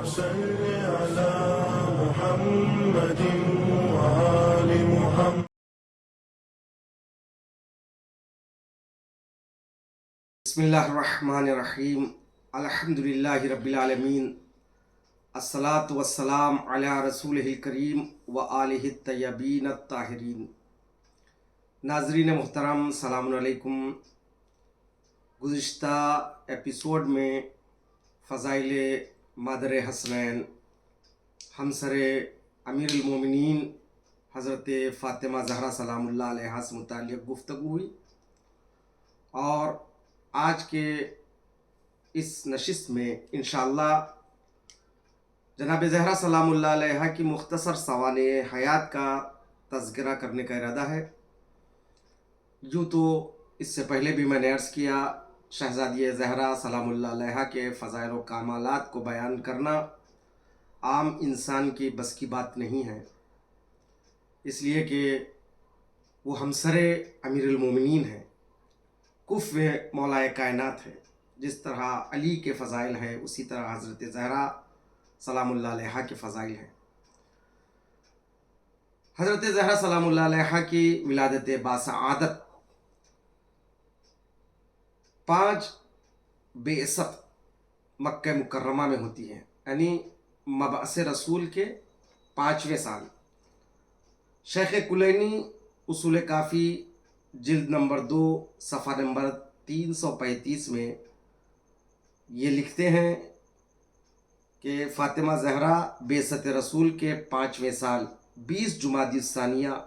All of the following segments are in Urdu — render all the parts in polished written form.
صل على محمد وآل محمد. بسم اللہ الرحمن الرحیم. الحمدللہ رب العالمین. الصلاۃ والسلام علی رسولہ الکریم و آلہ الطیبین الطاہرین. ناظرین محترم، السلام علیکم. گزشتہ ایپیسوڈ میں فضائل مادر حسنین ہمسر امیر المومنین حضرت فاطمہ زہرا سلام اللہ علیہا سے متعلق گفتگو ہوئی، اور آج کے اس نشست میں انشاءاللہ جناب زہرا سلام اللہ علیہا کی مختصر سوانح حیات کا تذکرہ کرنے کا ارادہ ہے. یوں تو اس سے پہلے بھی میں نے عرض کیا، شہزادی زہرا سلام اللہ علیہا کے فضائل و کمالات کو بیان کرنا عام انسان کی بس کی بات نہیں ہے، اس لیے کہ وہ ہمسر امیر المومنین ہیں، کف مولا کائنات ہے. جس طرح علی کے فضائل ہیں اسی طرح حضرت زہرا سلام اللہ علیہا کے فضائل ہیں. حضرت زہرا سلام اللہ علیہا کی ولادت باسعادت 5 بعثت مکہ مکرمہ میں ہوتی ہے، یعنی مبعث رسول کے 5ویں سال. شیخ کلینی اصول کافی جلد نمبر 2 صفحہ نمبر 335 میں یہ لکھتے ہیں کہ فاطمہ زہرا بعثت رسول کے 5ویں سال 20 جمادی الثانیہ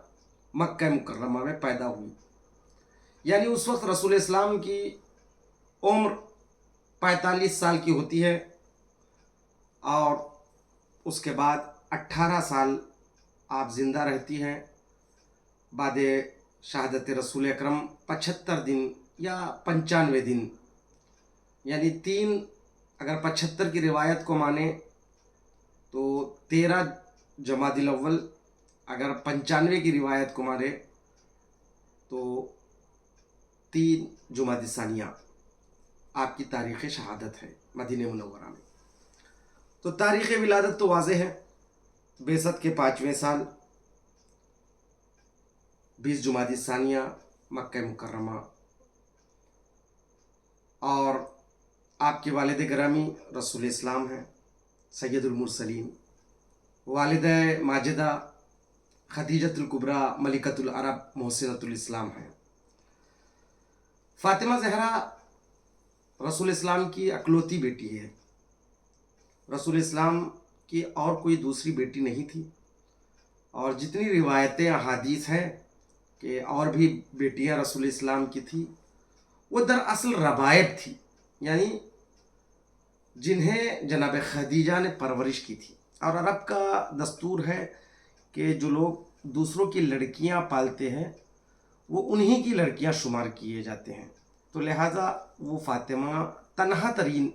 مکہ مکرمہ میں پیدا ہوئی. یعنی اس وقت رسول اسلام کی عمر 45 سال کی ہوتی ہے، اور اس کے بعد 18 سال آپ زندہ رہتی ہیں. بعد شہادت رسول اکرم 75 دن یا 95 دن، یعنی 3، اگر 75 کی روایت کو مانیں تو 13 جمادی الاول، اگر 95 کی روایت کو مانے تو 3 جمادی ثانیہ آپ کی تاریخ شہادت ہے مدینہ منورہ میں. تو تاریخ ولادت تو واضح ہے، بعثت کے 5ویں سال 20 جمادی ثانیہ مکہ مکرمہ. اور آپ کے والد گرامی رسول اسلام ہیں، سید المرسلین. والدہ ماجدہ خدیجۃ الکبریٰ ملکۃ العرب محسنۃ الاسلام ہیں. فاطمہ زہرا رسول اسلام کی اکلوتی بیٹی ہے. رسول اسلام کی اور کوئی دوسری بیٹی نہیں تھی، اور جتنی روایتیں احادیث ہیں کہ اور بھی بیٹیاں رسول اسلام کی تھی، وہ دراصل ربائب تھی، یعنی جنہیں جناب خدیجہ نے پرورش کی تھی. اور عرب کا دستور ہے کہ جو لوگ دوسروں کی لڑکیاں پالتے ہیں وہ انہی کی لڑکیاں شمار کیے جاتے ہیں. تو لہٰذا وہ فاطمہ تنہا ترین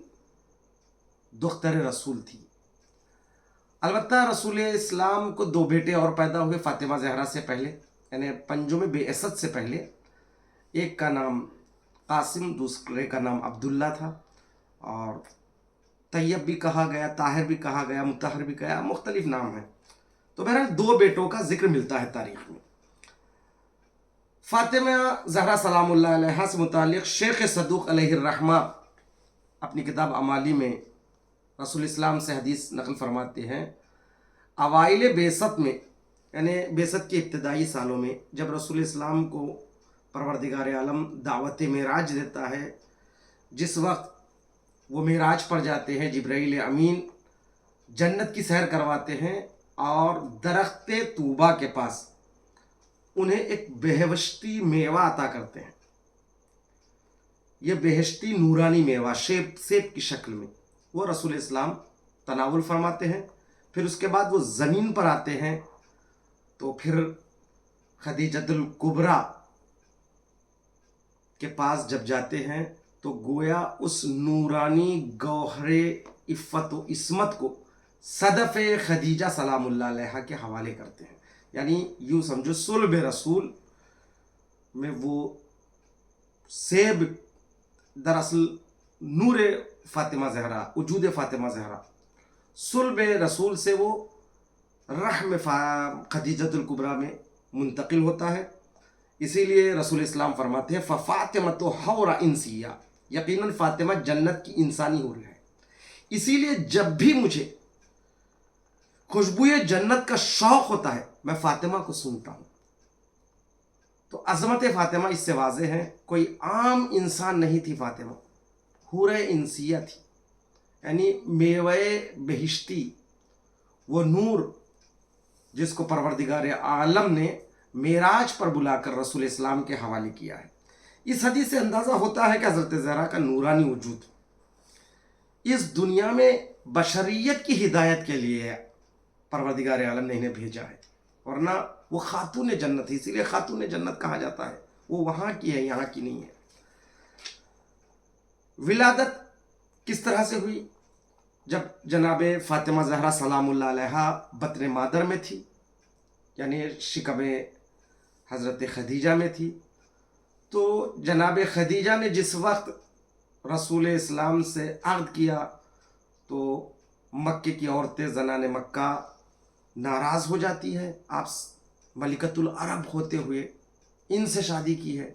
دختر رسول تھی. البتہ رسول اسلام کو 2 بیٹے اور پیدا ہوئے فاطمہ زہرا سے پہلے، یعنی 5ویں بعثت سے پہلے. ایک کا نام قاسم، دوسرے کا نام عبداللہ تھا، اور طیب بھی کہا گیا، طاہر بھی کہا گیا، مطہر بھی کہا، مختلف نام ہیں. تو بہرحال 2 بیٹوں کا ذکر ملتا ہے تاریخ میں. فاطمہ زہرا سلام اللہ علیہا سے متعلق شیخ صدوق علیہ الرحمہ اپنی کتاب امالی میں رسول اسلام سے حدیث نقل فرماتے ہیں، اوائل بعثت میں، یعنی بعثت کے ابتدائی سالوں میں، جب رسول اسلام کو پروردگار عالم دعوت معراج دیتا ہے، جس وقت وہ معراج پر جاتے ہیں، جبرائیل امین جنت کی سیر کرواتے ہیں، اور درخت طوبہ کے پاس انہیں ایک بہشتی میوہ عطا کرتے ہیں. یہ بہشتی نورانی میوہ سیب کی شکل میں وہ رسول اسلام تناول فرماتے ہیں. پھر اس کے بعد وہ زمین پر آتے ہیں، تو پھر خدیجۃ الکبریٰ کے پاس جب جاتے ہیں تو گویا اس نورانی گوہر عفت و عصمت کو صدف خدیجہ سلام اللہ علیہا کے حوالے کرتے ہیں. یعنی یوں سمجھو صلب رسول میں وہ سیب دراصل نور فاطمہ زہرا، وجود فاطمہ زہرا صلب رسول سے وہ رحم خدیجۃ الکبریٰ میں منتقل ہوتا ہے. اسی لیے رسول اسلام فرماتے ہیں فاطمۃ حور انسیہ، یقیناً فاطمہ جنت کی انسانی حور ہے. اسی لیے جب بھی مجھے خوشبوئے جنت کا شوق ہوتا ہے میں فاطمہ کو سنتا ہوں. تو عظمت فاطمہ اس سے واضح ہے، کوئی عام انسان نہیں تھی فاطمہ، حور انسیہ تھی، یعنی میوہ بہشتی، وہ نور جس کو پروردگار عالم نے معراج پر بلا کر رسول اسلام کے حوالے کیا ہے. اس حدیث سے اندازہ ہوتا ہے کہ حضرت زہرا کا نورانی وجود اس دنیا میں بشریت کی ہدایت کے لیے پروردگار عالم نے انہیں بھیجا ہے، ورنہ وہ خاتون جنت ہے. اسی لیے خاتون جنت کہا جاتا ہے، وہ وہاں کی ہے، یہاں کی نہیں ہے. ولادت کس طرح سے ہوئی؟ جب جناب فاطمہ زہرا سلام اللہ علیہا بطن مادر میں تھی، یعنی شکم حضرت خدیجہ میں تھی، تو جناب خدیجہ نے جس وقت رسول اسلام سے عہد کیا تو مکے کی عورتیں زنان مکہ ناراض ہو جاتی ہیں. آپ ملکۃ العرب ہوتے ہوئے ان سے شادی کی ہے،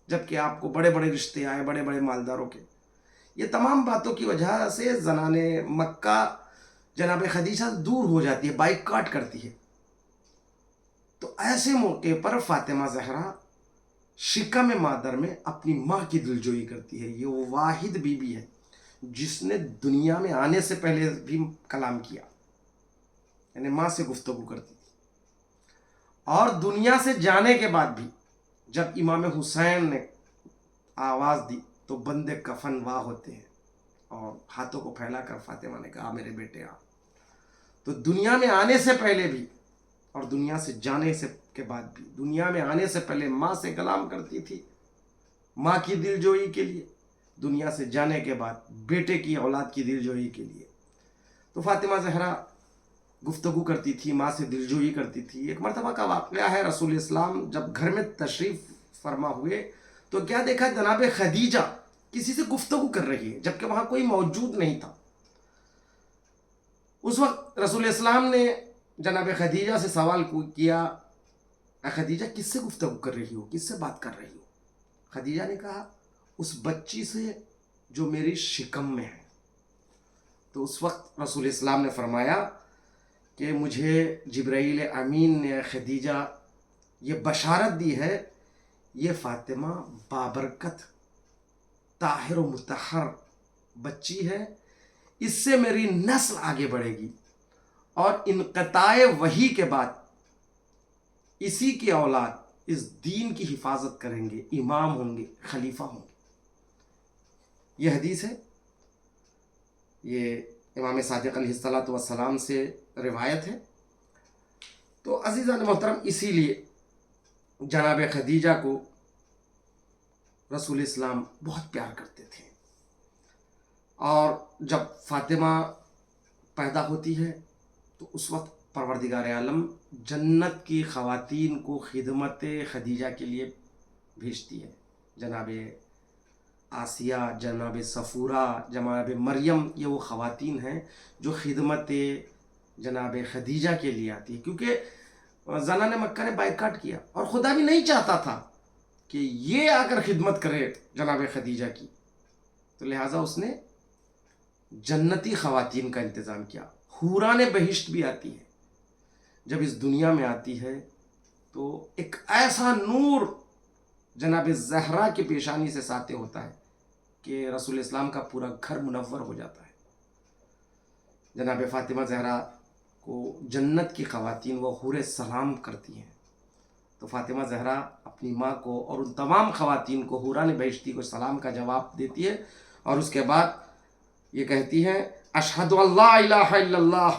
جبکہ آپ کو بڑے بڑے رشتے آئے بڑے بڑے مالداروں کے. یہ تمام باتوں کی وجہ سے زنان مکہ جناب خدیجہ دور ہو جاتی ہے، بائیکاٹ کرتی ہے. تو ایسے موقع پر فاطمہ زہرا شکم مادر میں اپنی ماں کی دلجوئی کرتی ہے. یہ وہ واحد بیوی ہے جس نے دنیا میں آنے سے پہلے بھی کلام کیا، یعنی ماں سے گفتگو کرتی تھی. اور دنیا سے جانے کے بعد بھی جب امام حسین نے آواز دی تو بندے کفن واہ ہوتے ہیں اور ہاتھوں کو پھیلا کر فاطمہ نے کہا میرے بیٹے آ. تو دنیا میں آنے سے پہلے بھی اور دنیا سے جانے سے کے بعد بھی، دنیا میں آنے سے پہلے ماں سے کلام کرتی تھی ماں کی دلجوئی کے لیے، دنیا سے جانے کے بعد بیٹے کی اولاد کی دلجوئی کے لیے. تو فاطمہ زہرا گفتگو کرتی تھی، ماں سے دلجوئی کرتی تھی. ایک مرتبہ کا واقعہ ہے، رسول اسلام جب گھر میں تشریف فرما ہوئے تو کیا دیکھا، جناب خدیجہ کسی سے گفتگو کر رہی ہے جبکہ وہاں کوئی موجود نہیں تھا. اس وقت رسول اسلام نے جناب خدیجہ سے سوال کیا، اے خدیجہ کس سے گفتگو کر رہی ہو، کس سے بات کر رہی ہو؟ خدیجہ نے کہا اس بچی سے جو میری شکم میں ہے. تو اس وقت رسول اسلام نے فرمایا کہ مجھے جبرائیل امین نے خدیجہ یہ بشارت دی ہے، یہ فاطمہ بابرکت طاہر و مطہر بچی ہے، اس سے میری نسل آگے بڑھے گی اور انقطاع وحی کے بعد اسی کی اولاد اس دین کی حفاظت کریں گے، امام ہوں گے، خلیفہ ہوں گے. یہ حدیث ہے، یہ امام صادق علیہ السلام سے روایت ہے. تو عزیزان محترم، اسی لیے جناب خدیجہ کو رسول اسلام بہت پیار کرتے تھے. اور جب فاطمہ پیدا ہوتی ہے تو اس وقت پروردگار عالم جنت کی خواتین کو خدمت خدیجہ کے لیے بھیجتی ہے. جناب آسیہ، جناب صفورہ، جناب مریم، یہ وہ خواتین ہیں جو خدمت جناب خدیجہ کے لیے آتی ہے، کیونکہ زنان مکہ نے بائیکاٹ کیا اور خدا بھی نہیں چاہتا تھا کہ یہ آ کر خدمت کرے جناب خدیجہ کی. تو لہٰذا اس نے جنتی خواتین کا انتظام کیا. حوران بہشت بھی آتی ہے، جب اس دنیا میں آتی ہے تو ایک ایسا نور جناب زہرا کی پیشانی سے ساطع ہوتا ہے کہ رسول اسلام کا پورا گھر منور ہو جاتا ہے. جناب فاطمہ زہرا کو جنت کی خواتین وہ حور سلام کرتی ہیں. تو فاطمہ زہرا اپنی ماں کو اور ان تمام خواتین کو، حوران بہشتی کو سلام کا جواب دیتی ہے اور اس کے بعد یہ کہتی ہے اشہد ان لا الہ الا اللہ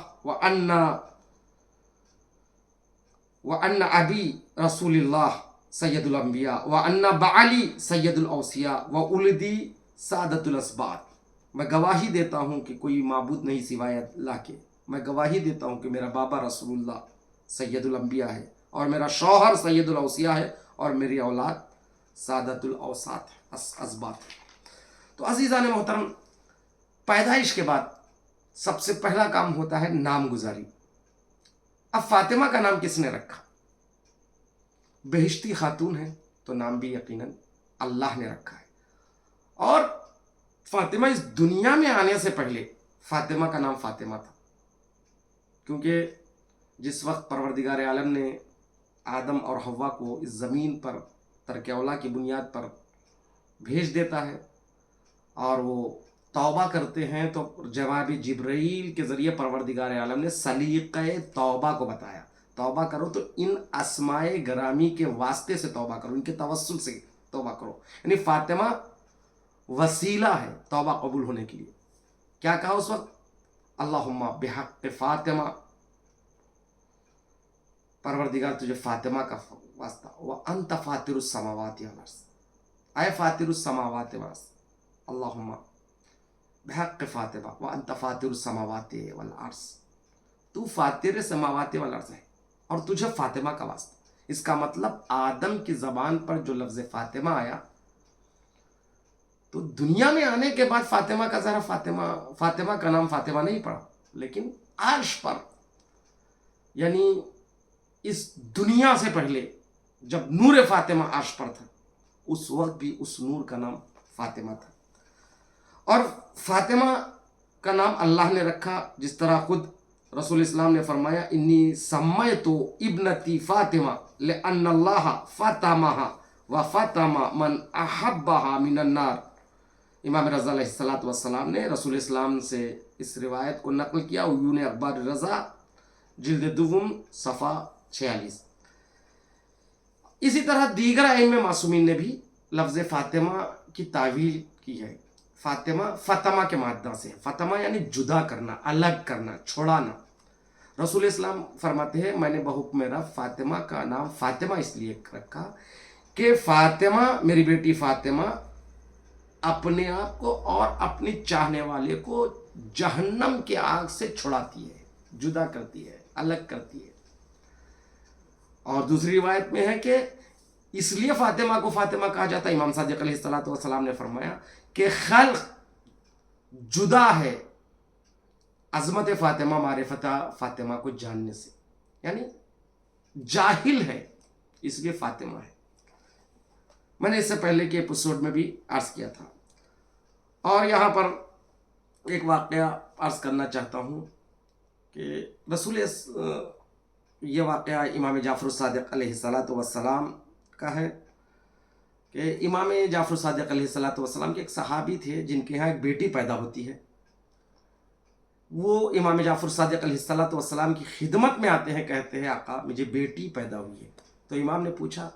وان ابی رسول اللہ سید الانبیاء وان بعلی سید الاوصیاء وولدی سعادت الاسباط. میں گواہی دیتا ہوں کہ کوئی معبود نہیں سوائے اللہ کے. میں گواہی دیتا ہوں کہ میرا بابا رسول اللہ سید الانبیاء ہے اور میرا شوہر سید الاوصیاء ہے اور میری اولاد سعادت الاوساط ہے، اسباط ہے. تو عزیزان محترم، پیدائش کے بعد سب سے پہلا کام ہوتا ہے نام گزاری. اب فاطمہ کا نام کس نے رکھا؟ بہشتی خاتون ہے تو نام بھی یقیناً اللہ نے رکھا ہے. اور فاطمہ اس دنیا میں آنے سے پہلے فاطمہ کا نام فاطمہ تھا، کیونکہ جس وقت پروردگار عالم نے آدم اور حوا کو اس زمین پر ترک اولا کی بنیاد پر بھیج دیتا ہے اور وہ توبہ کرتے ہیں، تو جواب جبرائیل کے ذریعے پروردگار عالم نے سلیقہ توبہ کو بتایا. توبہ کرو تو ان اسمائے گرامی کے واسطے سے توبہ کرو، ان کے توسل سے توبہ کرو. یعنی فاطمہ وسیلہ ہے توبہ قبول ہونے کے لیے. کیا کہا اس وقت؟ اللہم بحق فاطمہ، پروردگار تجھے فاطمہ کا واسطہ. وانت فاطر السماوات والارض، اے فاطر السماوات والارض، اللہم بحق فاطمہ وانت فاطر السماوات والارض، تو فاطر سماوات والارض ہے اور تجھے فاطمہ کا واسطہ. اس کا مطلب آدم کی زبان پر جو لفظ فاطمہ آیا تو دنیا میں آنے کے بعد فاطمہ کا ذرا فاطمہ کا نام فاطمہ نہیں پڑا، لیکن عرش پر، یعنی اس دنیا سے پہلے جب نور فاطمہ عرش پر تھا اس وقت بھی اس نور کا نام فاطمہ تھا. اور فاطمہ کا نام اللہ نے رکھا جس طرح خود رسول اسلام نے فرمایا انی سمیت ابنتی فاطمہ لأن اللہ فاطمہ وفاطم من احبها من النار. امام رضا علیہ السلام نے رسول اسلام سے اس روایت کو نقل کیا، عیون اخبار رضا جلد دوم صفحہ 46. اسی طرح دیگر ائمہ معصومین نے بھی لفظ فاطمہ کی تعویل کی ہے. فاطمہ فاطمہ کے مادہ سے، فاطمہ یعنی جدا کرنا، الگ کرنا، چھوڑانا. رسول اسلام فرماتے ہیں میں نے بحکم رب فاطمہ کا نام فاطمہ اس لیے رکھا کہ فاطمہ میری بیٹی فاطمہ اپنے آپ کو اور اپنی چاہنے والے کو جہنم کی آگ سے چھڑاتی ہے، جدا کرتی ہے، الگ کرتی ہے. اور دوسری روایت میں ہے کہ اس لیے فاطمہ کو فاطمہ کہا جاتا ہے. امام صادق علیہ السلام نے فرمایا کہ خلق جدا ہے عظمت فاطمہ معرفت فاطمہ کو جاننے سے، یعنی جاہل ہے اس لیے فاطمہ ہے. میں نے اس سے پہلے کے ایپیسوڈ میں بھی عرض کیا تھا. اور یہاں پر ایک واقعہ عرض کرنا چاہتا ہوں کہ یہ واقعہ امام جعفر الصادق علیہ السلام کا ہے کہ امام جعفر الصادق علیہ السلام کے ایک صحابی تھے جن کے ہاں ایک بیٹی پیدا ہوتی ہے. وہ امام جعفر الصادق علیہ السلام کی خدمت میں آتے ہیں، کہتے ہیں آقا مجھے بیٹی پیدا ہوئی ہے. تو امام نے پوچھا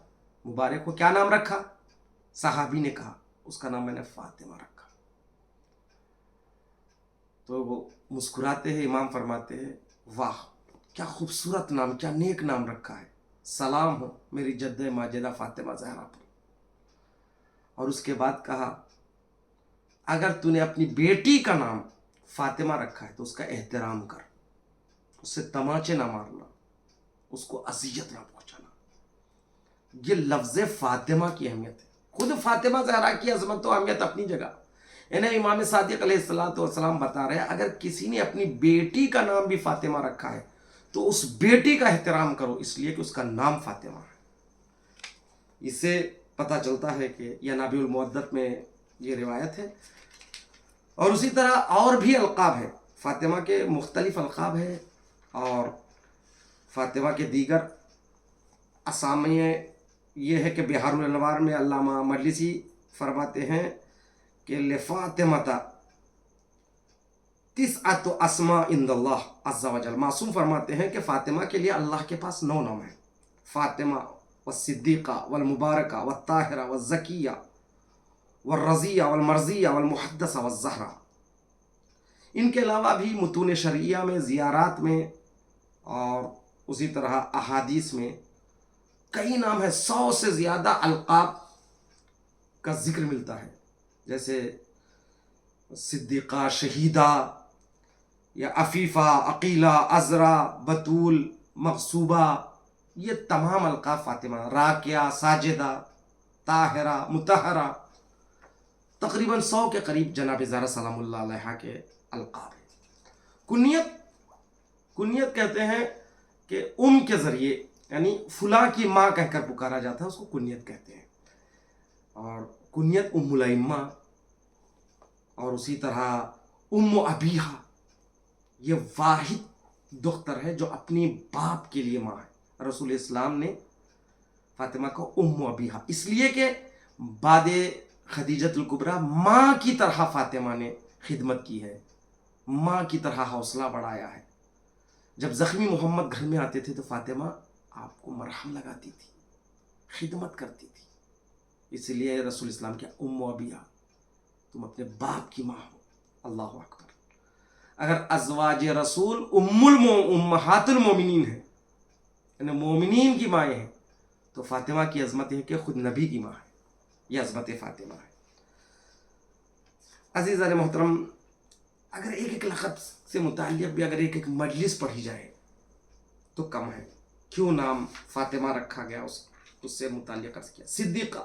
مبارک ہو، کیا نام رکھا؟ صحابی نے کہا اس کا نام میں نے فاطمہ رکھا. تو وہ مسکراتے ہیں. امام فرماتے ہیں واہ کیا خوبصورت نام، کیا نیک نام رکھا ہے، سلام ہو میری جد ماجدہ فاطمہ زہرا پر. اور اس کے بعد کہا اگر تو نے اپنی بیٹی کا نام فاطمہ رکھا ہے تو اس کا احترام کر، اس سے تماچے نہ مارنا، اس کو اذیت نہ پہنچانا. یہ لفظ فاطمہ کی اہمیت ہے. خود فاطمہ زہرا کی عظمت و اہمیت اپنی جگہ. انہیں امام صادق علیہ السلام بتا رہے ہیں اگر کسی نے اپنی بیٹی کا نام بھی فاطمہ رکھا ہے تو اس بیٹی کا احترام کرو، اس لیے کہ اس کا نام فاطمہ ہے. اس سے پتہ چلتا ہے کہ یہ نابع المودت میں یہ روایت ہے. اور اسی طرح اور بھی القاب ہیں، فاطمہ کے مختلف القاب ہیں. اور فاطمہ کے دیگر اسامی یہ ہے کہ بحار الانوار میں علامہ مجلسی فرماتے ہیں کہ لفاطمۃ تسعۃ اسماء عند اللہ عز وجل. معصوم فرماتے ہیں کہ فاطمہ کے لیے اللہ کے پاس 9 نام ہیں. فاطمہ والصدیقہ والمبارکہ والطاہرہ والزکیہ والرضیہ والمرضیہ والمحدثہ والزہرہ. ان کے علاوہ بھی متون شرعیہ میں، زیارات میں اور اسی طرح احادیث میں کئی نام ہیں. 100 سے زیادہ القاب کا ذکر ملتا ہے، جیسے صدیقہ، شہیدہ یا عفیفہ، عقیلہ، عذرا، بتول، مغصوبہ. یہ تمام القاب فاطمہ. راکعہ، ساجدہ، طاہرہ، مطہرہ، تقریباً 100 کے قریب جناب زہرا سلام اللہ علیہا کے القاب ہیں. کنیت کہتے ہیں کہ کے ذریعے یعنی فلاں کی ماں کہہ کر پکارا جاتا ہے، اس کو کنیت کہتے ہیں. اور کنیت الائمہ اور اسی طرح ابیہا، یہ واحد دختر ہے جو اپنی باپ کے لیے ماں ہے. رسول اسلام نے فاطمہ کو ابیہا اس لیے کہ بعد خدیجۃ الکبریٰ ماں کی طرح فاطمہ نے خدمت کی ہے، ماں کی طرح حوصلہ بڑھایا ہے. جب زخمی محمد گھر میں آتے تھے تو فاطمہ آپ کو مرہم لگاتی تھی، خدمت کرتی تھی. اس لیے رسول اسلام کیا ابیہا، تم اپنے باپ کی ماں ہو. اللہ اکبر. اگر ازواج رسول امہات المومنین ہیں، یعنی مومنین کی مائیں ہیں، تو فاطمہ کی عظمت ہے کہ خود نبی کی ماں ہے. یہ عظمت فاطمہ ہے. عزیزان محترم، اگر ایک لقب سے متعلق بھی اگر ایک مجلس پڑھی جائے تو کم ہے. کیوں نام فاطمہ رکھا گیا اس سے متعلق عرض کیا. صدیقہ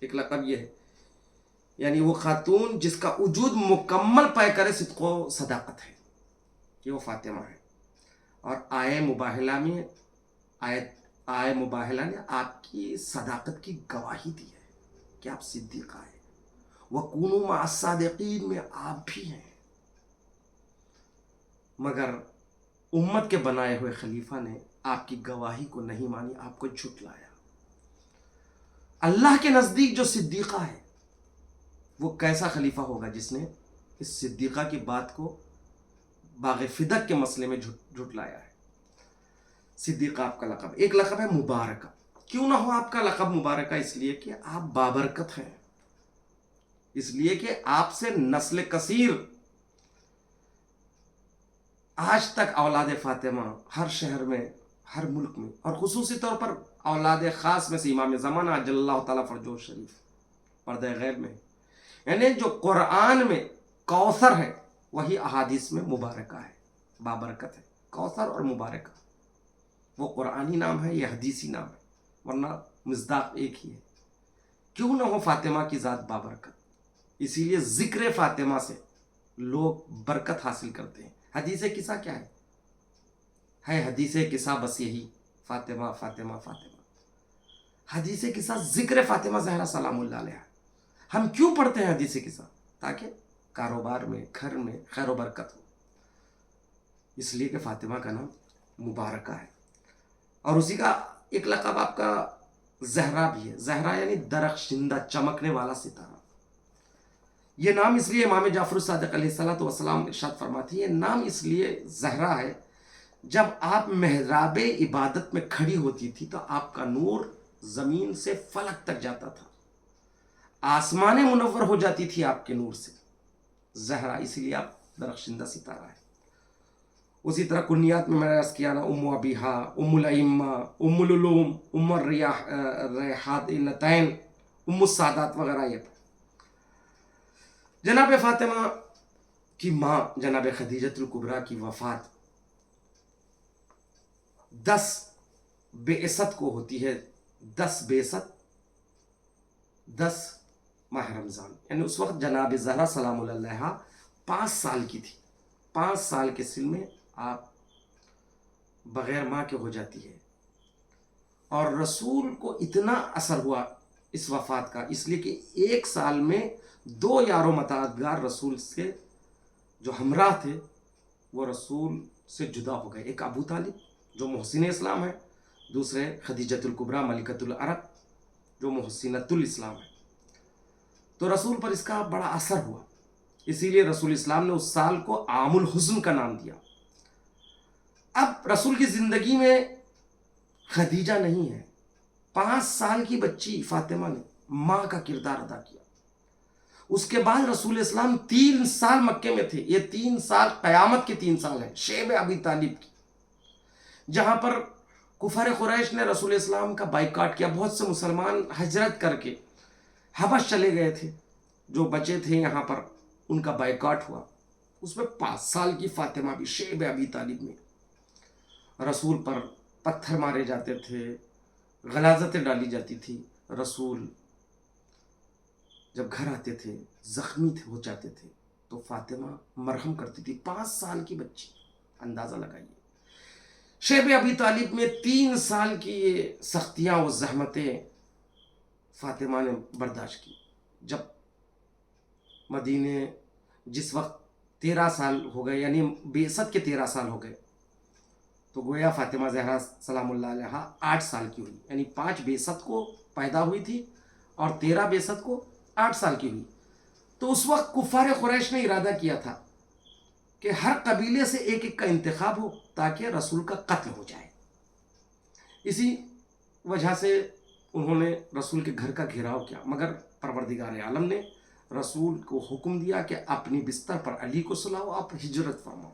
ایک لقب یہ ہے، یعنی وہ خاتون جس کا وجود مکمل پائے کرے صدق و صداقت ہے، یہ وہ فاطمہ ہے. اور آئے مباہلہ نے آپ کی صداقت کی گواہی دی ہے کہ آپ صدیقہ ہیں. وَكُونُوا مَعَ الصَّادِقِينَ میں آپ بھی ہیں. مگر امت کے بنائے ہوئے خلیفہ نے آپ کی گواہی کو نہیں مانی، آپ کو جھٹلایا. اللہ کے نزدیک جو صدیقہ ہے وہ کیسا خلیفہ ہوگا جس نے اس صدیقہ کی بات کو باغ فدق کے مسئلے میں جھٹلایا ہے. صدیقہ آپ کا لقب. ایک لقب ہے مبارکہ. کیوں نہ ہو آپ کا لقب مبارکہ؟ اس لیے کہ آپ بابرکت ہیں، اس لیے کہ آپ سے نسل کثیر آج تک اولاد فاطمہ ہر شہر میں، ہر ملک میں، اور خصوصی طور پر اولاد خاص میں سے امام زمانہ عجل اللہ تعالیٰ فرجہ شریف پردہ غیب میں، یعنی جو قرآن میں کوثر ہے وہی احادیث میں مبارکہ ہے، بابرکت ہے. کوثر اور مبارکہ وہ قرآنی نام ہے، یہ حدیثی نام ہے، ورنہ مصداق ایک ہی ہے. کیوں نہ ہو فاطمہ کی ذات بابرکت. اسی لیے ذکر فاطمہ سے لوگ برکت حاصل کرتے ہیں. حدیث قصہ کیا ہے حدیث قصہ بس یہی فاطمہ فاطمہ فاطمہ. حدیث قصہ ذکر فاطمہ زہرا سلام اللہ علیہ. ہم کیوں پڑھتے ہیں حدیث قصہ؟ تاکہ کاروبار میں، گھر میں خیر و برکت ہو. اس لیے کہ فاطمہ کا نام مبارکہ ہے. اور اسی کا ایک لقب آپ کا زہرا بھی ہے. زہرا یعنی درخشندہ، چمکنے والا ستارہ. یہ نام اس لیے امام جعفر الصادق علیہ السلام ارشاد فرماتی ہے، نام اس لیے زہرا ہے جب آپ محراب عبادت میں کھڑی ہوتی تھی تو آپ کا نور زمین سے فلک تک جاتا تھا، آسمان منور ہو جاتی تھی آپ کے نور سے. زہرا اسی لیے آپ درخشندہ ستارہ ہے. اسی طرح کنیات میں نے عرض کیا نا، ابیہا، الائمہ، العلوم، الریحانتین، السادات وغیرہ. یہ جناب فاطمہ کی ماں جناب خدیجۃ الکبریٰ کی وفات 10 بعثت کو ہوتی ہے. 10 بعثت 10 ماہ رمضان، یعنی اس وقت جناب زہرا سلام اللہ علیہا 5 سال کی تھی. 5 سال کے سن میں آپ بغیر ماں کے ہو جاتی ہے. اور رسول کو اتنا اثر ہوا اس وفات کا، اس لیے کہ 1 سال میں 2 یار و مددگار رسول سے جو ہمراہ تھے وہ رسول سے جدا ہو گئے. ایک ابو طالب جو محسن اسلام ہے، دوسرے خدیجۃ الکبریٰ ملکۃ العرب جو محسنۃ الاسلام ہے. تو رسول پر اس کا بڑا اثر ہوا، اسی لیے رسول اسلام نے اس سال کو عام الحزن کا نام دیا. اب رسول کی زندگی میں خدیجہ نہیں ہے. 5 سال کی بچی فاطمہ نے ماں کا کردار ادا کیا. اس کے بعد رسول اسلام 3 سال مکے میں تھے. یہ 3 سال قیامت کے 3 سال ہیں، شیب ابی طالب کی، جہاں پر کفار قریش نے رسول اسلام کا بائیکاٹ کیا. بہت سے مسلمان ہجرت کر کے حبش چلے گئے تھے، جو بچے تھے یہاں پر ان کا بائیکاٹ ہوا. اس میں 5 سال کی فاطمہ بھی شیب ابی طالب میں. رسول پر پتھر مارے جاتے تھے، غلاظتیں ڈالی جاتی تھی. رسول جب گھر آتے تھے زخمی ہو جاتے تھے تو فاطمہ مرہم کرتی تھی. 5 سال کی بچی, اندازہ لگائیے. شیب ابی طالب میں 3 سال کی یہ سختیاں و زحمتیں فاطمہ نے برداشت کی. جب مدینے جس وقت 13 سال ہو گئے, یعنی بعثت کے 13 سال ہو گئے, تو گویا فاطمہ زہرا سلام اللہ علیہا 8 سال کی ہوئی. یعنی 5 بعثت کو پیدا ہوئی تھی اور 13 بعثت کو 8 سال کی ہوئی. تو اس وقت کفار قریش نے ارادہ کیا تھا کہ ہر قبیلے سے ایک ایک کا انتخاب ہو تاکہ رسول کا قتل ہو جائے. اسی وجہ سے انہوں نے رسول کے گھر کا گھیراؤ کیا, مگر پروردگار عالم نے رسول کو حکم دیا کہ اپنی بستر پر علی کو سلاؤ, آپ ہجرت فرماؤ.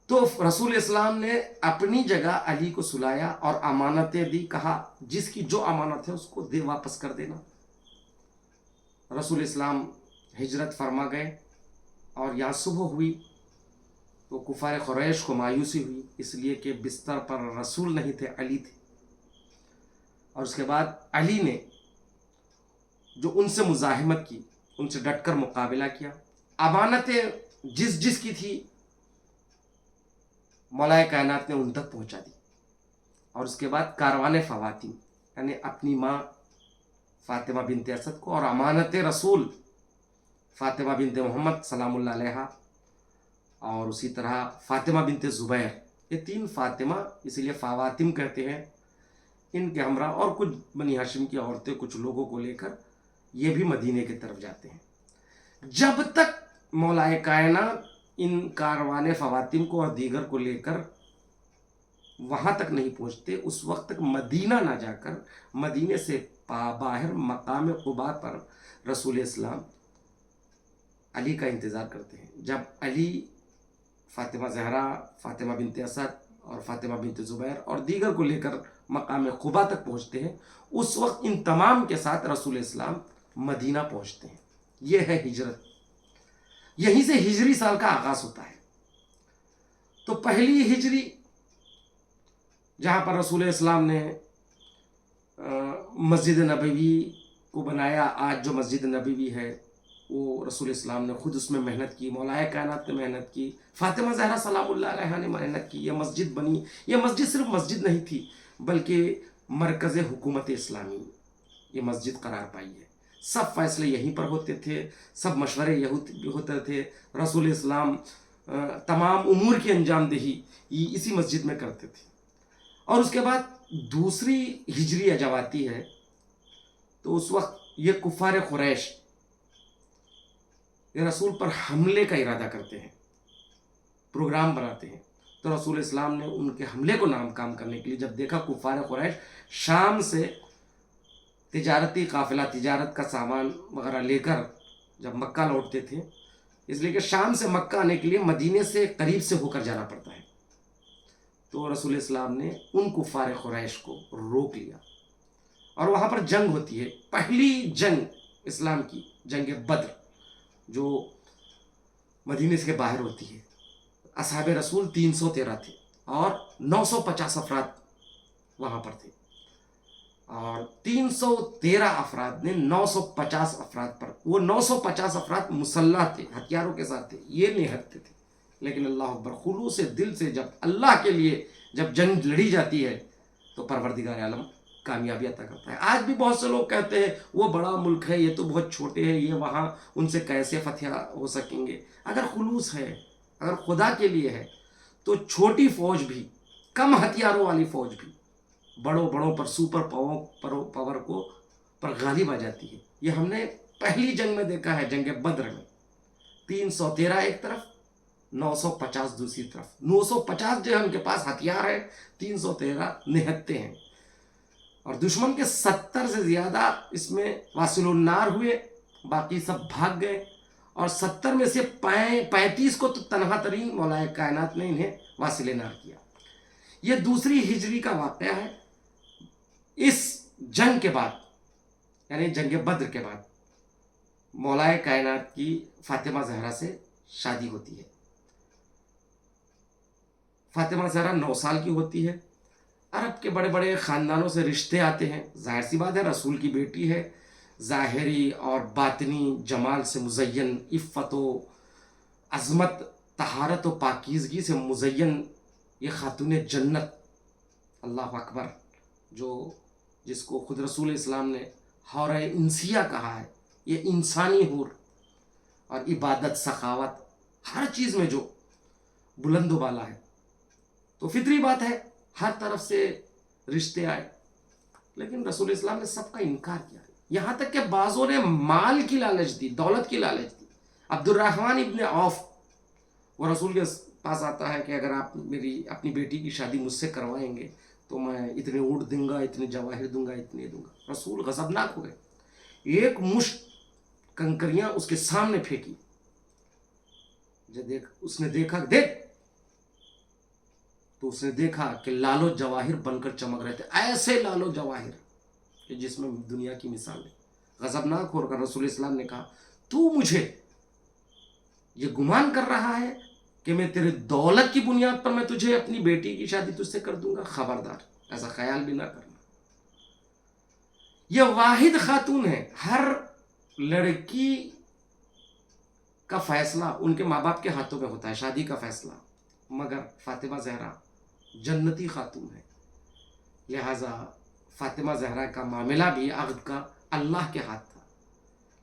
تو رسول اسلام نے اپنی جگہ علی کو سلایا اور امانتیں دی. کہا جس کی جو امانت ہے اس کو دے واپس کر دینا. رسول اسلام ہجرت فرما گئے اور یہاں صبح ہوئی تو کفار قریش کو مایوسی ہوئی, اس لیے کہ بستر پر رسول نہیں تھے, علی تھے. اور اس کے بعد علی نے جو ان سے مزاحمت کی, ان سے ڈٹ کر مقابلہ کیا. امانتیں جس جس کی تھی مولا کائنات نے ان تک پہنچا دی. اور اس کے بعد کاروان فواتین, یعنی اپنی ماں فاطمہ بنت اسد کو اور امانت رسول فاطمہ بنت محمد سلام اللہ علیہا, اور اسی طرح فاطمہ بنت زبیر, یہ 3 فاطمہ اسی لیے فواتم کہتے ہیں, ان کے ہمراہ اور کچھ بنی ہاشم کی عورتیں کچھ لوگوں کو لے کر یہ بھی مدینے کی طرف جاتے ہیں. جب تک مولا کائنات ان کاروان فواتم کو اور دیگر کو لے کر وہاں تک نہیں پہنچتے, اس وقت تک مدینہ نہ جا کر مدینے سے باہر مقام قباء پر رسول اسلام علی کا انتظار کرتے ہیں. جب علی فاطمہ زہرا, فاطمہ بنت اسد اور فاطمہ بنت زبیر اور دیگر کو لے کر مقام قباء تک پہنچتے ہیں, اس وقت ان تمام کے ساتھ رسول اسلام مدینہ پہنچتے ہیں. یہ ہے ہجرت. یہیں سے ہجری سال کا آغاز ہوتا ہے. تو پہلی ہجری جہاں پر رسول اسلام نے مسجد نبوی کو بنایا, آج جو مسجد نبوی ہے وہ رسول اسلام نے خود اس میں محنت کی, مولا کائنات نے محنت کی, فاطمہ زہرا سلام اللہ علیہا نے محنت کی, یہ مسجد بنی. یہ مسجد صرف مسجد نہیں تھی بلکہ مرکز حکومت اسلامی یہ مسجد قرار پائی ہے. سب فیصلے یہیں پر ہوتے تھے, سب مشورے یہی ہوتے تھے. رسول اسلام تمام امور کی انجام دہی اسی مسجد میں کرتے تھے. اور اس کے بعد دوسری ہجری جب آتی ہے تو اس وقت یہ کفار قریش یہ رسول پر حملے کا ارادہ کرتے ہیں, پروگرام بناتے ہیں. تو رسول اسلام نے ان کے حملے کو ناکام کرنے کے لیے جب دیکھا کفار قریش شام سے تجارتی قافلہ, تجارت کا سامان وغیرہ لے کر جب مکہ لوٹتے تھے, اس لیے کہ شام سے مکہ آنے کے لیے مدینے سے قریب سے ہو کر جانا پڑتا ہے, تو رسول اسلام نے ان کفار قریش کو روک لیا اور وہاں پر جنگ ہوتی ہے. پہلی جنگ اسلام کی جنگ بدر جو مدینے سے باہر ہوتی ہے. اصحاب رسول 313 تھے اور 950 افراد وہاں پر تھے, اور 313 افراد نے 950 افراد پر, وہ 950 افراد مسلح تھے, ہتھیاروں کے ساتھ تھے, یہ نہیں ہٹتے تھے. لیکن اللہ اکبر, خلوص دل سے جب اللہ کے لیے جب جنگ لڑی جاتی ہے تو پروردگار عالم کامیابی عطا کرتا ہے. آج بھی بہت سے لوگ کہتے ہیں وہ بڑا ملک ہے, یہ تو بہت چھوٹے ہیں, یہ وہاں ان سے کیسے فتح ہو سکیں گے. اگر خلوص ہے, اگر خدا کے لیے ہے تو چھوٹی فوج بھی, کم ہتھیاروں والی فوج بھی بڑوں پر سپر پاور کو پر غالب آ جاتی ہے. یہ ہم نے پہلی جنگ میں دیکھا ہے, جنگ بدر میں 313 ایک طرف, 950 دوسری طرف. 950 جو ہے ان کے پاس ہتھیار ہے, 313 نہتے ہیں, اور دشمن کے 70 سے زیادہ اس میں واصل النار ہوئے, باقی سب بھاگ گئے. اور 70 میں سے 35 کو تو تنہا ترین مولا کائنات نے انہیں واصل نار کیا. یہ دوسری ہجری کا واقعہ ہے. اس جنگ کے بعد یعنی جنگ بدر کے بعد مولا کائنات کی فاطمہ زہرا سے شادی ہوتی ہے. فاطمہ زہرا 9 سال کی ہوتی ہے. عرب کے بڑے بڑے خاندانوں سے رشتے آتے ہیں, ظاہر سی بات ہے رسول کی بیٹی ہے, ظاہری اور باطنی جمال سے مزین، عفت و عظمت، طہارت و پاکیزگی سے مزین یہ خاتون جنت، اللہ اکبر، جس کو خود رسول اسلام نے حور انسیہ کہا ہے، یہ انسانی حور، اور عبادت، سخاوت، ہر چیز میں جو بلند و بالا ہے. تو فطری بات ہے ہر طرف سے رشتے آئے، لیکن رسول اسلام نے سب کا انکار کیا. یہاں تک کہ بعضوں نے مال کی لالچ دی، دولت کی لالچ دی. عبد الرحمن ابن عوف وہ رسول کے پاس آتا ہے کہ اگر آپ اپنی بیٹی کی شادی مجھ سے کروائیں گے تو میں اتنے اونٹ دوں گا، اتنے جواہر دوں گا، اتنے دوں گا. رسول غضبناک ہو گئے، ایک مشت کنکریاں اس کے سامنے پھینکی. اس نے دیکھا تو اس نے دیکھا کہ لالو جواہر بن کر چمک رہے تھے، ایسے لالو جواہر کہ جس میں دنیا کی مثال ہے. غضبناک ہو کر رسول اسلام نے کہا تو مجھے یہ گمان کر رہا ہے کہ میں تیرے دولت کی بنیاد پر میں تجھے اپنی بیٹی کی شادی تجھ سے کر دوں گا؟ خبردار، ایسا خیال بھی نہ کرنا. یہ واحد خاتون ہے. ہر لڑکی کا فیصلہ ان کے ماں باپ کے ہاتھوں میں ہوتا ہے، شادی کا فیصلہ، مگر فاطمہ زہرا جنتی خاتون ہے. لہٰذا فاطمہ زہرا کا معاملہ بھی عقد کا اللہ کے ہاتھ تھا.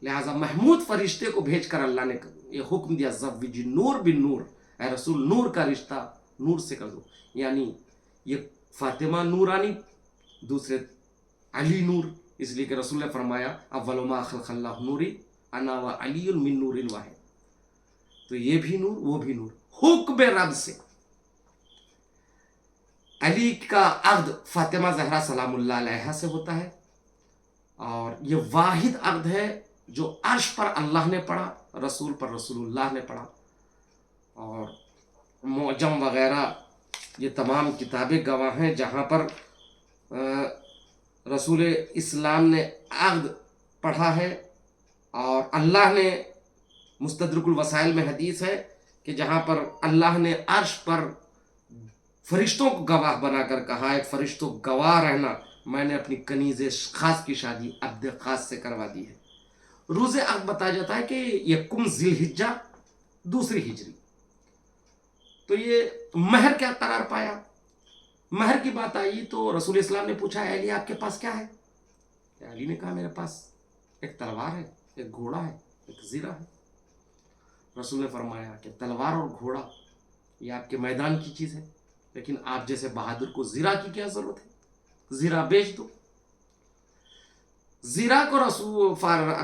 لہٰذا محمود فرشتے کو بھیج کر اللہ نے یہ حکم دیا، زوجی نور بن نور، اے رسول نور کا رشتہ نور سے کر دو. یعنی یہ فاطمہ نورانی، دوسرے علی نور، اس لیے کہ رسول نے فرمایا اول ما خلق اللہ نوری انا و علی من نور الواحد. تو یہ بھی نور، وہ بھی نور، حکم رب سے. علی کا عقد فاطمہ زہرا سلام اللہ علیہا سے ہوتا ہے، اور یہ واحد عقد ہے جو عرش پر اللہ نے پڑھا، رسول پر رسول اللہ نے پڑھا. اور معجم وغیرہ یہ تمام کتابیں گواہ ہیں جہاں پر رسول اسلام نے عقد پڑھا ہے. اور اللہ نے مستدرک الوسائل میں حدیث ہے کہ جہاں پر اللہ نے عرش پر فرشتوں کو گواہ بنا کر کہا ہے، فرشتوں گواہ رہنا، میں نے اپنی کنیز خاص کی شادی عبد خاص سے کروا دی ہے. روز عقد بتایا جاتا ہے کہ یکم ذی الحجہ، دوسری ہجری. تو یہ مہر کیا قرار پایا؟ مہر کی بات آئی تو رسول اسلام نے پوچھا اے علی آپ کے پاس کیا ہے؟ علی نے کہا میرے پاس ایک تلوار ہے، ایک گھوڑا ہے، ایک زیرہ ہے. رسول نے فرمایا کہ تلوار اور گھوڑا یہ آپ کے میدان کی چیز ہے، لیکن آپ جیسے بہادر کو زیرہ کی کیا ضرورت ہے؟ زیرہ بیچ دو. زیرہ کو رسول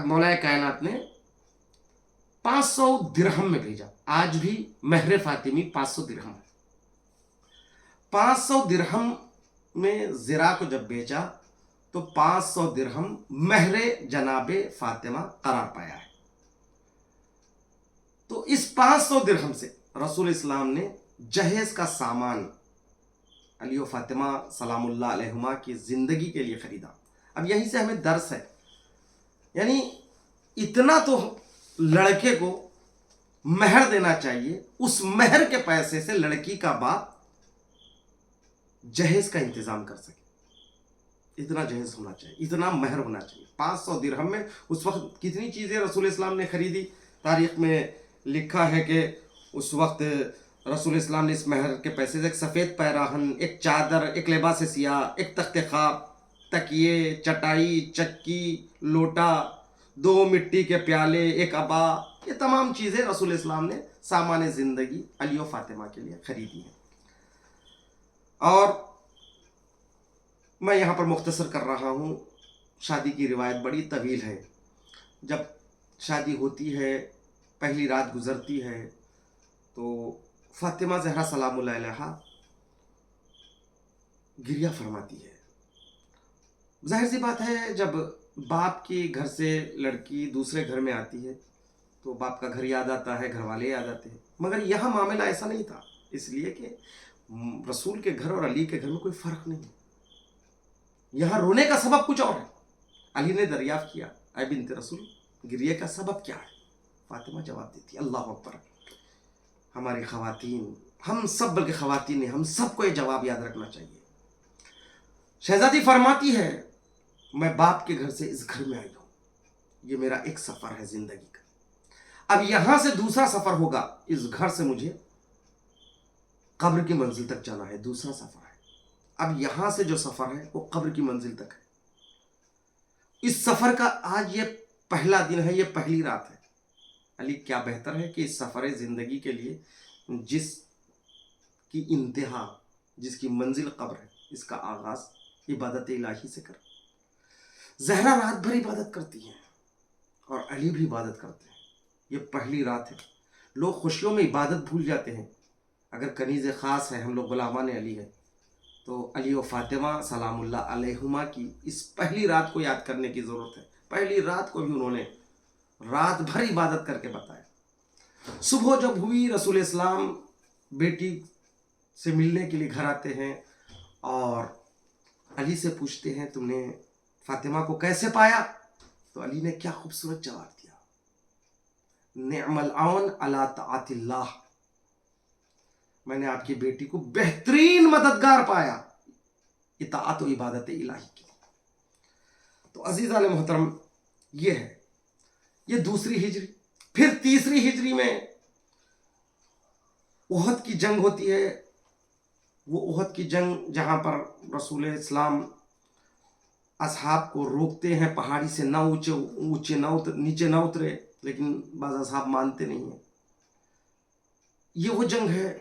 مولا کائنات نے 500 درہم میں بھیجا. آج بھی مہر فاطمی 500 درہم ہے. 500 درہم میں زیرہ کو جب بیچا تو 500 درہم مہر جناب فاطمہ قرار پایا ہے. تو اس 500 درہم سے رسول اسلام نے جہیز کا سامان علی و فاطمہ سلام اللہ علیہما کی زندگی کے لیے خریدا. اب یہیں سے ہمیں درس ہے، یعنی اتنا تو لڑکے کو مہر دینا چاہیے، اس مہر کے پیسے سے لڑکی کا باپ جہیز کا انتظام کر سکے. اتنا جہیز ہونا چاہیے، اتنا مہر ہونا چاہیے. 500 درہم میں اس وقت کتنی چیزیں رسول اسلام نے خریدی. تاریخ میں لکھا ہے کہ اس وقت رسول اسلام نے اس مہر کے پیسے سے ایک سفید پیراہن، ایک چادر، ایک لباس سیاہ، ایک تخت خواب، تکیے، چٹائی، چکی، لوٹا، 2 مٹی کے پیالے، ایک عبا، یہ تمام چیزیں رسول اسلام نے سامان زندگی علی و فاطمہ کے لیے خریدی ہیں. اور میں یہاں پر مختصر کر رہا ہوں، شادی کی روایت بڑی طویل ہے. جب شادی ہوتی ہے، پہلی رات گزرتی ہے، تو فاطمہ زہرا سلام اللہ علیہا گریہ فرماتی ہے. ظاہر سی بات ہے جب باپ کے گھر سے لڑکی دوسرے گھر میں آتی ہے تو باپ کا گھر یاد آتا ہے، گھر والے یاد آتے ہیں. مگر یہاں معاملہ ایسا نہیں تھا، اس لیے کہ رسول کے گھر اور علی کے گھر میں کوئی فرق نہیں ہے. یہاں رونے کا سبب کچھ اور ہے. علی نے دریافت کیا اے بنت رسول گریہ کا سبب کیا ہے؟ فاطمہ جواب دیتی اللہ اکبر. ہماری خواتین، ہم سب، بلکہ خواتین نے ہم سب کو یہ جواب یاد رکھنا چاہیے. شہزادی فرماتی ہے میں باپ کے گھر سے اس گھر میں آئی ہوں، یہ میرا ایک سفر ہے زندگی کا. اب یہاں سے دوسرا سفر ہوگا, اس گھر سے مجھے قبر کی منزل تک جانا ہے, دوسرا سفر ہے. اب یہاں سے جو سفر ہے وہ قبر کی منزل تک ہے. اس سفر کا آج یہ پہلا دن ہے, یہ پہلی رات ہے. علی کیا بہتر ہے کہ اس سفر زندگی کے لیے جس کی انتہا, جس کی منزل قبر ہے, اس کا آغاز عبادت الہی سے کر. زہرا رات بھر عبادت کرتی ہیں اور علی بھی عبادت کرتے ہیں. یہ پہلی رات ہے. لوگ خوشیوں میں عبادت بھول جاتے ہیں. اگر کنیز خاص ہے, ہم لوگ غلامان علی ہیں, تو علی و فاطمہ سلام اللہ علیہما کی اس پہلی رات کو یاد کرنے کی ضرورت ہے. پہلی رات کو بھی انہوں نے رات بھر عبادت کر کے بتایا. صبح جب ہوئی, رسول اسلام بیٹی سے ملنے کے لیے گھر آتے ہیں اور علی سے پوچھتے ہیں تم نے فاطمہ کو کیسے پایا؟ تو علی نے کیا خوبصورت جواب دیا, نعم العون علی طاعت اللہ, میں نے آپ کی بیٹی کو بہترین مددگار پایا اطاعت و عبادت الہی کی. تو عزیزان محترم, یہ ہے یہ دوسری ہجری. پھر تیسری ہجری میں احد کی جنگ ہوتی ہے. وہ احد کی جنگ جہاں پر رسول اسلام اصحاب کو روکتے ہیں پہاڑی سے, نہ اونچے نیچے نہ اترے, لیکن بعض اصحاب مانتے نہیں ہیں. یہ وہ جنگ ہے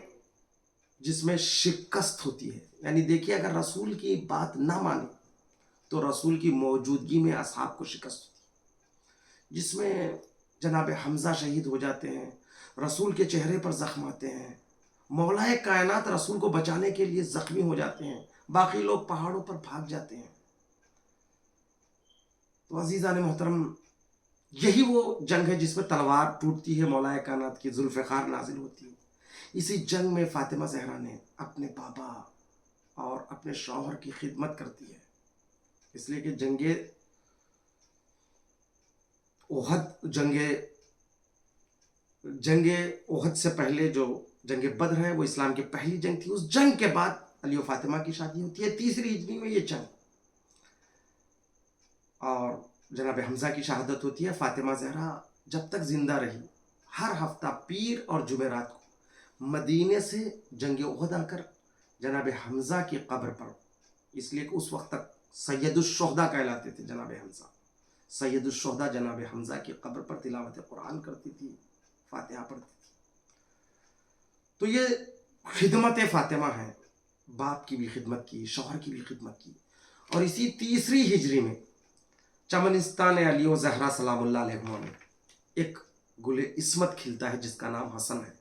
جس میں شکست ہوتی ہے. یعنی دیکھیے, اگر رسول کی بات نہ مانے تو رسول کی موجودگی میں اصحاب کو شکست ہوتی ہے, جس میں جناب حمزہ شہید ہو جاتے ہیں, رسول کے چہرے پر زخم آتے ہیں, مولا کائنات رسول کو بچانے کے لیے زخمی ہو جاتے ہیں, باقی لوگ پہاڑوں پر بھاگ جاتے ہیں. تو عزیزان محترم, یہی وہ جنگ ہے جس میں تلوار ٹوٹتی ہے, مولا کائنات کی ذوالفقار نازل ہوتی ہے. اسی جنگ میں فاطمہ زہرا نے اپنے بابا اور اپنے شوہر کی خدمت کرتی ہے. اس لیے کہ جنگ احد سے پہلے جو جنگ بدر ہے وہ اسلام کی پہلی جنگ تھی. اس جنگ کے بعد علی و فاطمہ کی شادی ہوتی ہے تیسری ہجری میں یہ جنگ, اور جناب حمزہ کی شہادت ہوتی ہے. فاطمہ زہرا جب تک زندہ رہی ہر ہفتہ پیر اور جمعرات کو مدینے سے جنگ احد آ کر جناب حمزہ کی قبر پر, اس لیے کہ اس وقت تک سید الشہداء کہلاتے تھے جناب حمزہ, سید الشہداء جناب حمزہ کی قبر پر تلاوت قرآن کرتی تھی, فاتحہ پڑھتی تھی. تو یہ خدمت فاطمہ ہے, باپ کی بھی خدمت کی, شوہر کی بھی خدمت کی. اور اسی تیسری ہجری میں چمنستان علی و زہرا سلام اللہ علیہ میں ایک گل عصمت کھلتا ہے جس کا نام حسن ہے.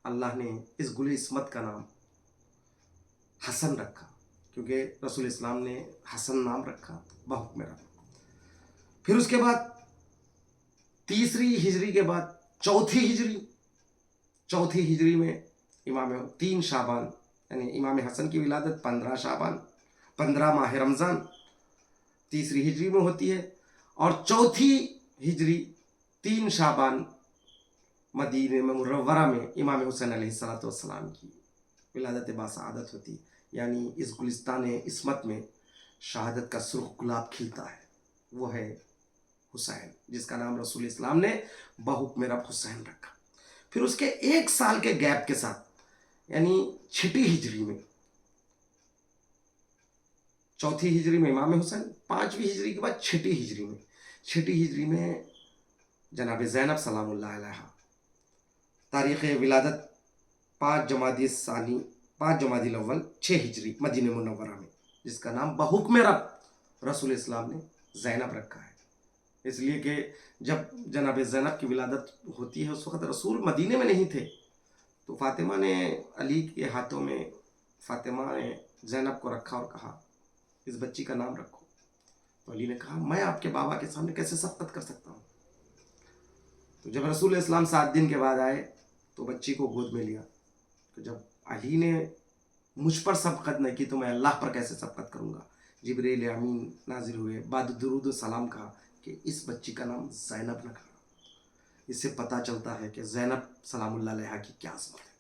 اللہ نے اس گل عصمت کا نام حسن رکھا کیونکہ رسول اسلام نے حسن نام رکھا بحکم رب. پھر اس کے بعد تیسری ہجری کے بعد چوتھی ہجری میں امام 3 شعبان یعنی امام حسن کی ولادت 15 شعبان 15 ماہ رمضان تیسری ہجری میں ہوتی ہے. اور چوتھی ہجری 3 شعبان مدینہ منورہ میں امام حسین علیہ السلام کی ولادت باسعادت ہوتی. یعنی اس گلستان عصمت میں شہادت کا سرخ گلاب کھلتا ہے, وہ ہے حسین, جس کا نام رسول اسلام نے بحکم رب حسین رکھا. پھر اس کے 1 سال کے گیپ کے ساتھ یعنی چھٹی ہجری میں, چوتھی ہجری میں امام حسین, 5ویں ہجری کے بعد چھٹی ہجری میں جناب زینب سلام اللہ علیہ. تاریخ ولادت 5 جمادی الاول 6 ہجری مدینہ منورہ میں, جس کا نام بحکم رب رسول اسلام نے زینب رکھا ہے. اس لیے کہ جب جناب زینب کی ولادت ہوتی ہے اس وقت رسول مدینے میں نہیں تھے, تو فاطمہ نے علی کے ہاتھوں میں فاطمہ نے زینب کو رکھا اور کہا اس بچی کا نام رکھو. تو علی نے کہا میں آپ کے بابا کے سامنے کیسے سبقت کر سکتا ہوں. تو جب رسول اسلام 7 دن کے بعد آئے تو بچی کو گود میں لیا. تو جب علی نے مجھ پر سبقت نہ کی تو میں اللہ پر کیسے سبقت کروں گا. جبریل امین نازل ہوئے, بعد درود و سلام کہا کہ اس بچی کا نام زینب رکھنا. اس سے پتہ چلتا ہے کہ زینب سلام اللہ علیہ کی کیا عظمت ہے.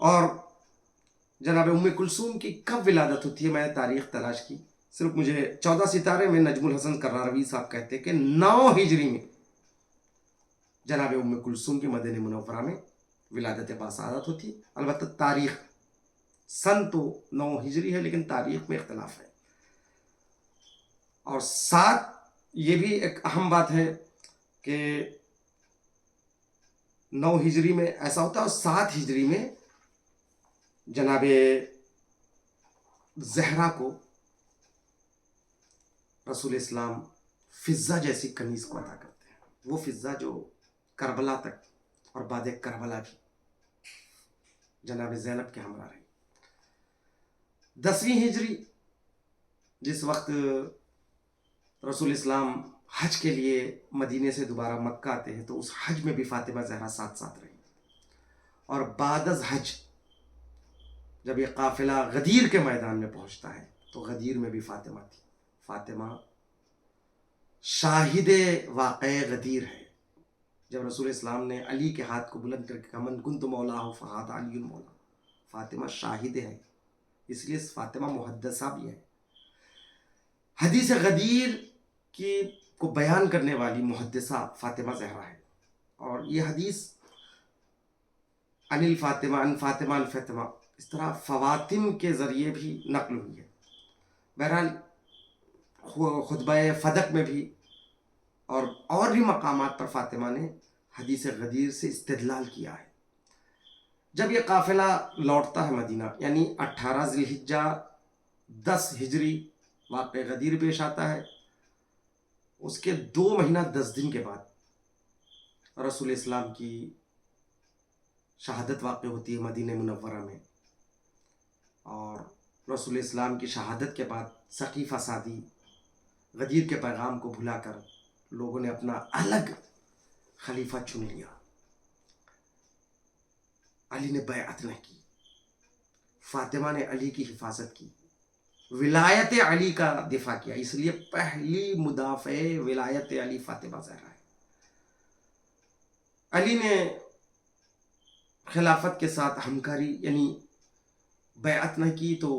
اور جناب ام کلثوم کی کب ولادت ہوتی ہے, میں نے تاریخ تلاش کی, صرف مجھے 14 ستارے میں نجم الحسن کراروی صاحب کہتے کہ 9 ہجری میں جناب ام کلثوم کی مدینہ منورہ میں ولادت باسعادت ہوتی. البتہ تاریخ سن تو 9 ہجری ہے لیکن تاریخ میں اختلاف ہے. اور 7 یہ بھی ایک اہم بات ہے کہ 9 ہجری میں ایسا ہوتا ہے اور 7 ہجری میں جناب زہرا کو رسول اسلام فضہ جیسی کنیز کو عطا کرتے ہیں. وہ فضہ جو کربلا تک اور بعد کربلا بھی جناب زینب کے ہمراہ رہی. 10ویں ہجری جس وقت رسول اسلام حج کے لیے مدینے سے دوبارہ مکہ آتے ہیں تو اس حج میں بھی فاطمہ زہرا ساتھ ساتھ رہی. اور بعد از حج جب یہ قافلہ غدیر کے میدان میں پہنچتا ہے تو غدیر میں بھی فاطمہ تھی. فاطمہ شاہد واقع غدیر ہے. جب رسول اسلام نے علی کے ہاتھ کو بلند کر کے کہا من کنت مولا فہذا علی المولا، فاطمہ شاہد ہے، اس لیے فاطمہ محدثہ بھی ہے. حدیث غدیر کی کو بیان کرنے والی محدثہ فاطمہ زہرا ہے. اور یہ حدیث عن الفاطمہ عن فاطمہ الفاطمہ اس طرح فواتم کے ذریعے بھی نقل ہوئی ہے. بہرحال خطبہ فدق میں بھی اور بھی مقامات پر فاطمہ نے حدیث غدیر سے استدلال کیا ہے. جب یہ قافلہ لوٹتا ہے مدینہ یعنی 18 ذی الحجہ 10 ہجری واقع غدیر پیش آتا ہے، اس کے 2 مہینہ 10 دن کے بعد رسول اسلام کی شہادت واقع ہوتی ہے مدینہ منورہ میں. اور رسول اسلام کی شہادت کے بعد ثقیفہ سادی غدیر کے پیغام کو بھلا کر لوگوں نے اپنا الگ خلیفہ چن لیا. علی نے بیعت نہ کی، فاطمہ نے علی کی حفاظت کی، ولایت علی کا دفاع کیا. اس لیے پہلی مدافع ولایت علی فاطمہ زہرا ہے. علی نے خلافت کے ساتھ ہمکاری یعنی بیعت نہ کی تو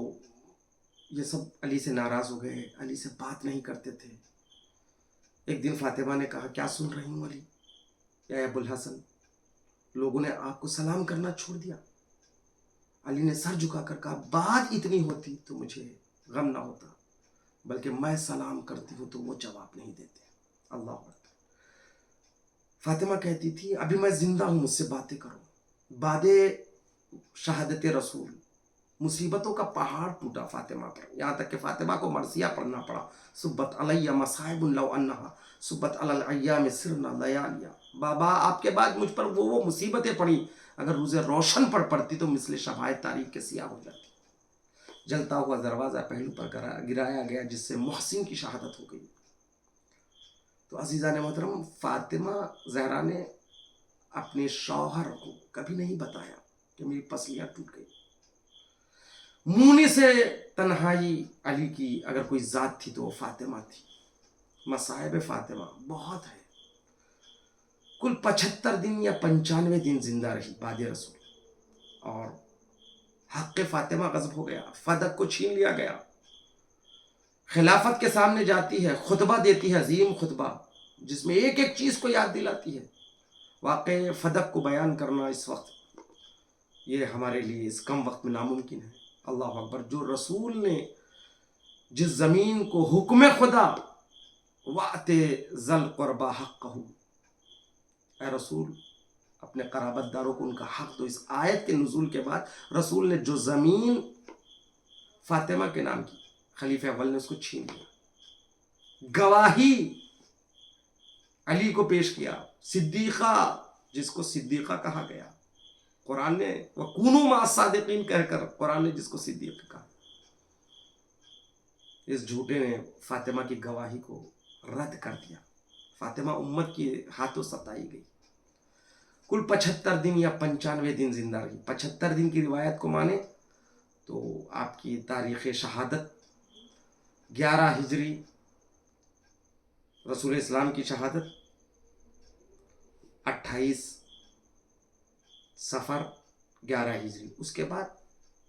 یہ سب علی سے ناراض ہو گئے، علی سے بات نہیں کرتے تھے. ایک دن فاطمہ نے کہا کیا سن رہی ہوں علی یا ابو الحسن، لوگوں نے آپ کو سلام کرنا چھوڑ دیا. علی نے سر جھکا کر کہا بات اتنی ہوتی تو مجھے غم نہ ہوتا، بلکہ میں سلام کرتی ہوں تو وہ جواب نہیں دیتے. اللہ اکبر. فاطمہ کہتی تھی ابھی میں زندہ ہوں، مجھ سے باتیں کرو. بعد شہادت رسول مصیبتوں کا پہاڑ ٹوٹا فاطمہ پر، یہاں تک کہ فاطمہ کو مرثیہ پڑھنا پڑا. صبت علیہ مصائب لو انہا صبت علی الایام سرنا لیالیا. بابا آپ کے بعد مجھ پر وہ مصیبتیں پڑی، اگر روز روشن پر پڑتی تو مثل شبائے تاریخ کے سیاہ ہو جاتی. جلتا ہوا دروازہ پہلو پر گرایا گیا جس سے محسن کی شہادت ہو گئی. تو عزیزان محترم، فاطمہ زہرا نے اپنے شوہر کو کبھی نہیں بتایا کہ میری پسلیاں ٹوٹ گئی. مونی سے تنہائی علی کی اگر کوئی ذات تھی تو وہ فاطمہ تھی. مصائب فاطمہ بہت ہے. کل 75 دن یا 95 دن زندہ رہی بعد رسول، اور حق فاطمہ غصب ہو گیا، فدق کو چھین لیا گیا. خلافت کے سامنے جاتی ہے، خطبہ دیتی ہے، عظیم خطبہ جس میں ایک ایک چیز کو یاد دلاتی ہے. واقع فدق کو بیان کرنا اس وقت یہ ہمارے لیے اس کم وقت میں ناممکن ہے. اللہ اکبر. جو رسول نے جس زمین کو حکم خدا وَأْتِ ذَا الْقُرْبَى حَقَّهُ، اے رسول اپنے قرابت داروں کو ان کا حق دو. اس آیت کے نزول کے بعد رسول نے جو زمین فاطمہ کے نام کی، خلیفہ اول نے اس کو چھین لیا. گواہی علی کو پیش کیا، صدیقہ جس کو صدیقہ کہا گیا. قرآن نے وَكُونُوا مَعَ الصَّادِقِينَ کہہ کر قرآن نے جس کو صدیق کہا. اس جھوٹے نے فاطمہ کی گواہی کو رد کر دیا. فاطمہ امت کے ہاتھوں ستائی گئی. کل 75 دن یا 95 دن زندہ رہی. 75 دن کی روایت کو مانے تو آپ کی تاریخ شہادت 11 ہجری رسول اسلام کی شہادت، 28 صفر 11 ہجری. اس کے بعد